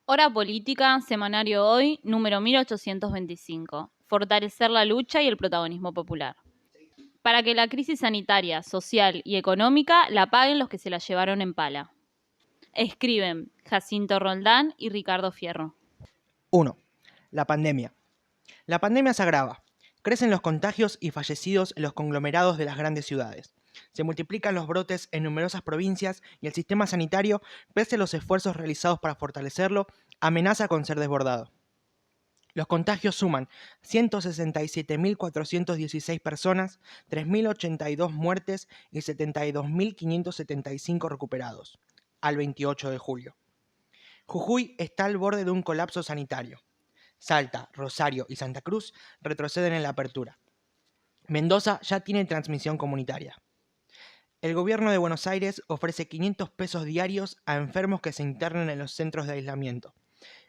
Hora Política, Semanario Hoy, número 1825. Fortalecer la lucha y el protagonismo popular. Para que la crisis sanitaria, social y económica la paguen los que se la llevaron en pala. Escriben Jacinto Roldán y Ricardo Fierro. 1. La pandemia. La pandemia se agrava. Crecen los contagios y fallecidos en los conglomerados de las grandes ciudades. Se multiplican los brotes en numerosas provincias y el sistema sanitario, pese a los esfuerzos realizados para fortalecerlo, amenaza con ser desbordado. Los contagios suman 167.416 personas, 3.082 muertes y 72.575 recuperados, al 28 de julio. Jujuy está al borde de un colapso sanitario. Salta, Rosario y Santa Cruz retroceden en la apertura. Mendoza ya tiene transmisión comunitaria. El gobierno de Buenos Aires ofrece 500 pesos diarios a enfermos que se internen en los centros de aislamiento.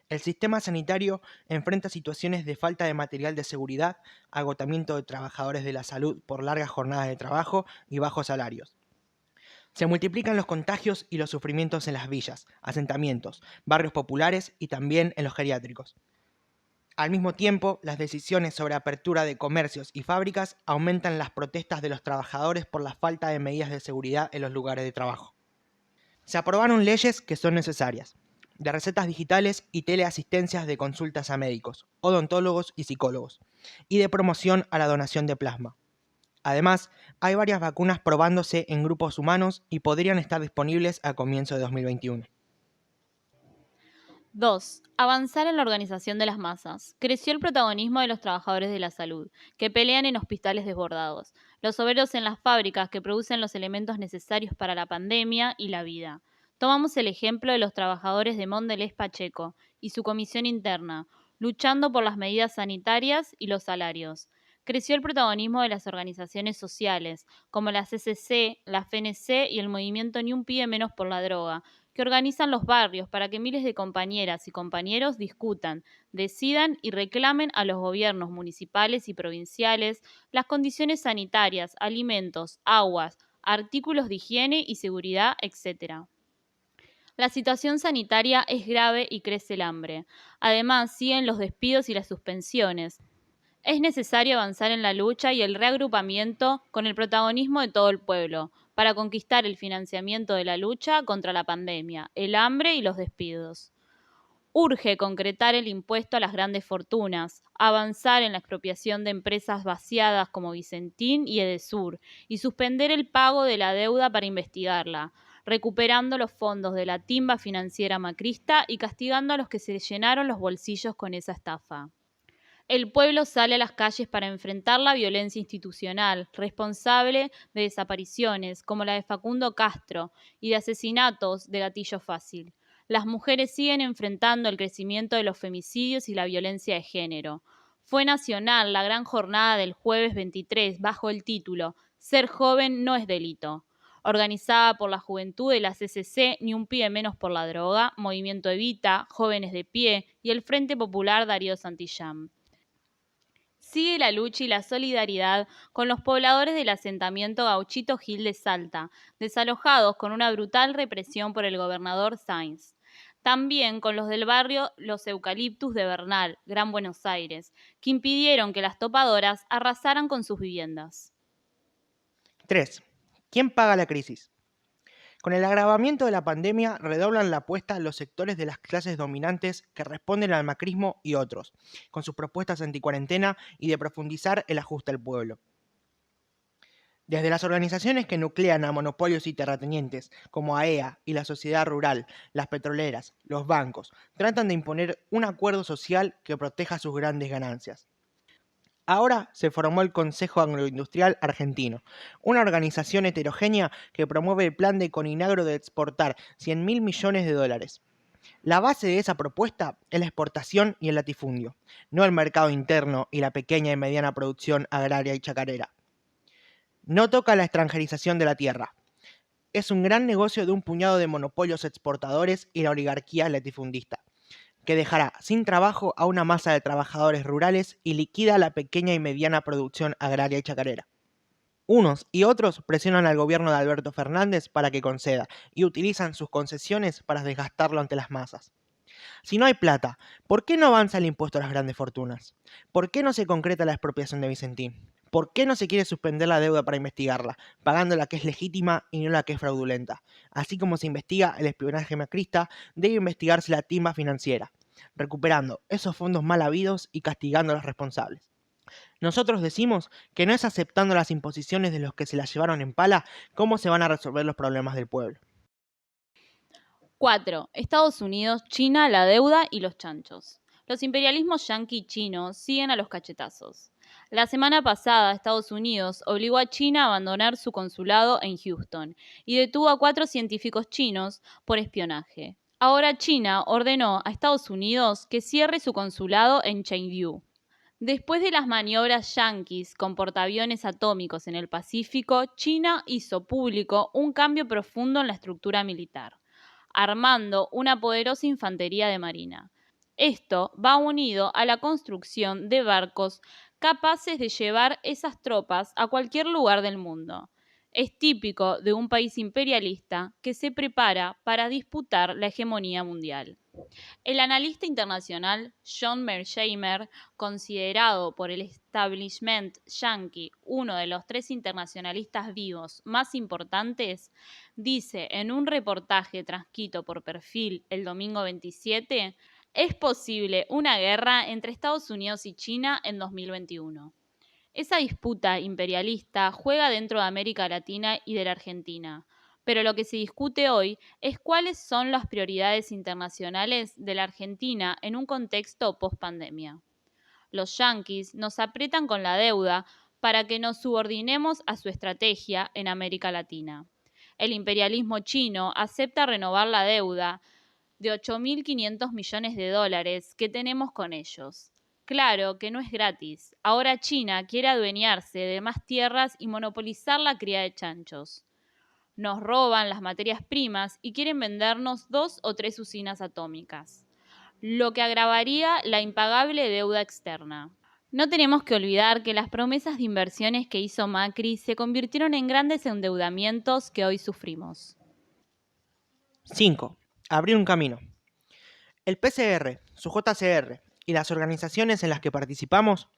El sistema sanitario enfrenta situaciones de falta de material de seguridad, agotamiento de trabajadores de la salud por largas jornadas de trabajo y bajos salarios. Se multiplican los contagios y los sufrimientos en las villas, asentamientos, barrios populares y también en los geriátricos. Al mismo tiempo, las decisiones sobre apertura de comercios y fábricas aumentan las protestas de los trabajadores por la falta de medidas de seguridad en los lugares de trabajo. Se aprobaron leyes que son necesarias, de recetas digitales y teleasistencias de consultas a médicos, odontólogos y psicólogos, y de promoción a la donación de plasma. Además, hay varias vacunas probándose en grupos humanos y podrían estar disponibles a comienzo de 2021. 2. Avanzar en la organización de las masas. Creció el protagonismo de los trabajadores de la salud, que pelean en hospitales desbordados, los obreros en las fábricas que producen los elementos necesarios para la pandemia y la vida. Tomamos el ejemplo de los trabajadores de Mondelez Pacheco y su comisión interna, luchando por las medidas sanitarias y los salarios. Creció el protagonismo de las organizaciones sociales, como la CCC, la FNC y el movimiento Ni un Pie Menos por la Droga, que organizan los barrios para que miles de compañeras y compañeros discutan, decidan y reclamen a los gobiernos municipales y provinciales las condiciones sanitarias, alimentos, aguas, artículos de higiene y seguridad, etc. La situación sanitaria es grave y crece el hambre. Además, siguen los despidos y las suspensiones. Es necesario avanzar en la lucha y el reagrupamiento con el protagonismo de todo el pueblo para conquistar el financiamiento de la lucha contra la pandemia, el hambre y los despidos. Urge concretar el impuesto a las grandes fortunas, avanzar en la expropiación de empresas vaciadas como Vicentín y Edesur y suspender el pago de la deuda para investigarla, recuperando los fondos de la timba financiera macrista y castigando a los que se llenaron los bolsillos con esa estafa. El pueblo sale a las calles para enfrentar la violencia institucional, responsable de desapariciones como la de Facundo Castro y de asesinatos de gatillo fácil. Las mujeres siguen enfrentando el crecimiento de los femicidios y la violencia de género. Fue nacional la gran jornada del jueves 23 bajo el título Ser joven no es delito, organizada por la juventud de la CCC Ni un pie menos por la droga, Movimiento Evita, Jóvenes de Pie y el Frente Popular Darío Santillán. Sigue la lucha y la solidaridad con los pobladores del asentamiento Gauchito Gil de Salta, desalojados con una brutal represión por el gobernador Sáenz. También con los del barrio Los Eucaliptus de Bernal, Gran Buenos Aires, que impidieron que las topadoras arrasaran con sus viviendas. 3. ¿Quién paga la crisis? Con el agravamiento de la pandemia redoblan la apuesta los sectores de las clases dominantes que responden al macrismo y otros, con sus propuestas anticuarentena y de profundizar el ajuste al pueblo. Desde las organizaciones que nuclean a monopolios y terratenientes, como AEA y la sociedad rural, las petroleras, los bancos, tratan de imponer un acuerdo social que proteja sus grandes ganancias. Ahora se formó el Consejo Agroindustrial Argentino, una organización heterogénea que promueve el plan de Coninagro de exportar 100.000 millones de dólares. La base de esa propuesta es la exportación y el latifundio, no el mercado interno y la pequeña y mediana producción agraria y chacarera. No toca la extranjerización de la tierra. Es un gran negocio de un puñado de monopolios exportadores y la oligarquía latifundista, que dejará sin trabajo a una masa de trabajadores rurales y liquida la pequeña y mediana producción agraria y chacarera. Unos y otros presionan al gobierno de Alberto Fernández para que conceda y utilizan sus concesiones para desgastarlo ante las masas. Si no hay plata, ¿por qué no avanza el impuesto a las grandes fortunas? ¿Por qué no se concreta la expropiación de Vicentín? ¿Por qué no se quiere suspender la deuda para investigarla, pagando la que es legítima y no la que es fraudulenta? Así como se investiga el espionaje macrista, debe investigarse la timba financiera, recuperando esos fondos mal habidos y castigando a los responsables. Nosotros decimos que no es aceptando las imposiciones de los que se las llevaron en pala cómo se van a resolver los problemas del pueblo. 4. Estados Unidos, China, la deuda y los chanchos. Los imperialismos yanqui y chino siguen a los cachetazos. La semana pasada, Estados Unidos obligó a China a abandonar su consulado en Houston y detuvo a 4 científicos chinos por espionaje. Ahora China ordenó a Estados Unidos que cierre su consulado en Chengdu. Después de las maniobras yanquis con portaaviones atómicos en el Pacífico, China hizo público un cambio profundo en la estructura militar, armando una poderosa infantería de marina. Esto va unido a la construcción de barcos capaces de llevar esas tropas a cualquier lugar del mundo. Es típico de un país imperialista que se prepara para disputar la hegemonía mundial. El analista internacional John Mearsheimer, considerado por el establishment yanqui uno de los 3 internacionalistas vivos más importantes, dice en un reportaje transcrito por Perfil el domingo 27, es posible una guerra entre Estados Unidos y China en 2021. Esa disputa imperialista juega dentro de América Latina y de la Argentina, pero lo que se discute hoy es cuáles son las prioridades internacionales de la Argentina en un contexto post-pandemia. Los yanquis nos aprietan con la deuda para que nos subordinemos a su estrategia en América Latina. El imperialismo chino acepta renovar la deuda de 8.500 millones de dólares que tenemos con ellos. Claro que no es gratis. Ahora China quiere adueñarse de más tierras y monopolizar la cría de chanchos. Nos roban las materias primas y quieren vendernos 2 o 3 usinas atómicas, lo que agravaría la impagable deuda externa. No tenemos que olvidar que las promesas de inversiones que hizo Macri se convirtieron en grandes endeudamientos que hoy sufrimos. 5. Abrir un camino. El PCR, su JCR y las organizaciones en las que participamos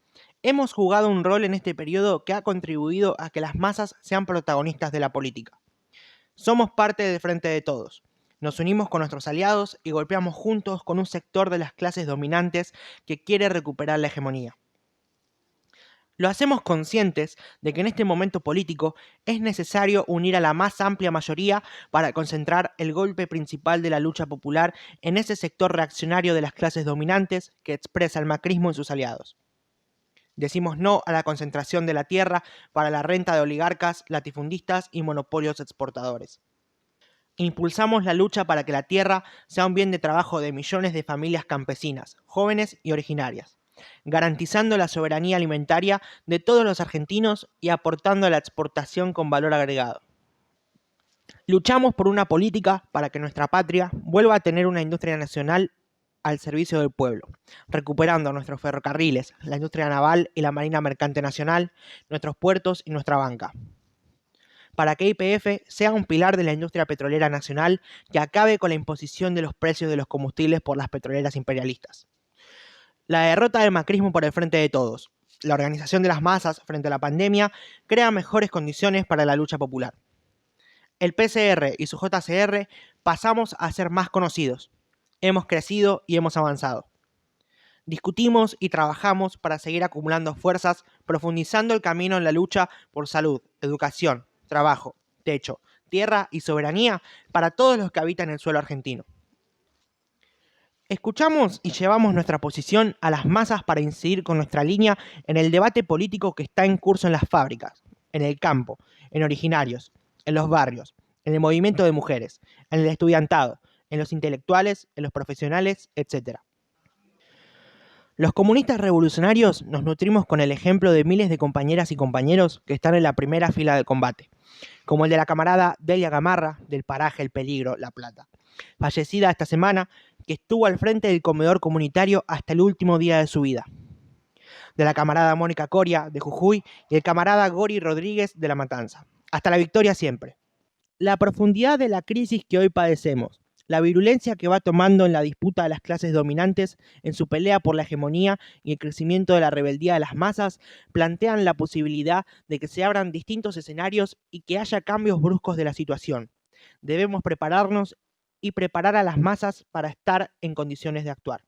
hemos jugado un rol en este periodo que ha contribuido a que las masas sean protagonistas de la política. Somos parte del Frente de Todos. Nos unimos con nuestros aliados y golpeamos juntos con un sector de las clases dominantes que quiere recuperar la hegemonía. Lo hacemos conscientes de que en este momento político es necesario unir a la más amplia mayoría para concentrar el golpe principal de la lucha popular en ese sector reaccionario de las clases dominantes que expresa el macrismo y sus aliados. Decimos no a la concentración de la tierra para la renta de oligarcas, latifundistas y monopolios exportadores. Impulsamos la lucha para que la tierra sea un bien de trabajo de millones de familias campesinas, jóvenes y originarias, garantizando la soberanía alimentaria de todos los argentinos y aportando a la exportación con valor agregado. Luchamos por una política para que nuestra patria vuelva a tener una industria nacional al servicio del pueblo, recuperando nuestros ferrocarriles, la industria naval y la marina mercante nacional, nuestros puertos y nuestra banca. Para que YPF sea un pilar de la industria petrolera nacional que acabe con la imposición de los precios de los combustibles por las petroleras imperialistas. La derrota del macrismo por el Frente de Todos, la organización de las masas frente a la pandemia, crea mejores condiciones para la lucha popular. El PCR y su JCR pasamos a ser más conocidos. Hemos crecido y hemos avanzado. Discutimos y trabajamos para seguir acumulando fuerzas, profundizando el camino en la lucha por salud, educación, trabajo, techo, tierra y soberanía para todos los que habitan el suelo argentino. Escuchamos y llevamos nuestra posición a las masas para incidir con nuestra línea en el debate político que está en curso en las fábricas, en el campo, en originarios, en los barrios, en el movimiento de mujeres, en el estudiantado, en los intelectuales, en los profesionales, etc. Los comunistas revolucionarios nos nutrimos con el ejemplo de miles de compañeras y compañeros que están en la primera fila del combate, como el de la camarada Delia Gamarra del paraje El Peligro, La Plata, fallecida esta semana, que estuvo al frente del comedor comunitario hasta el último día de su vida. De la camarada Mónica Coria, de Jujuy, y el camarada Gori Rodríguez, de La Matanza. Hasta la victoria siempre. La profundidad de la crisis que hoy padecemos, La virulencia que va tomando en la disputa de las clases dominantes, en su pelea por la hegemonía y el crecimiento de la rebeldía de las masas, plantean la posibilidad de que se abran distintos escenarios y que haya cambios bruscos de la situación. Debemos prepararnos y preparar a las masas para estar en condiciones de actuar.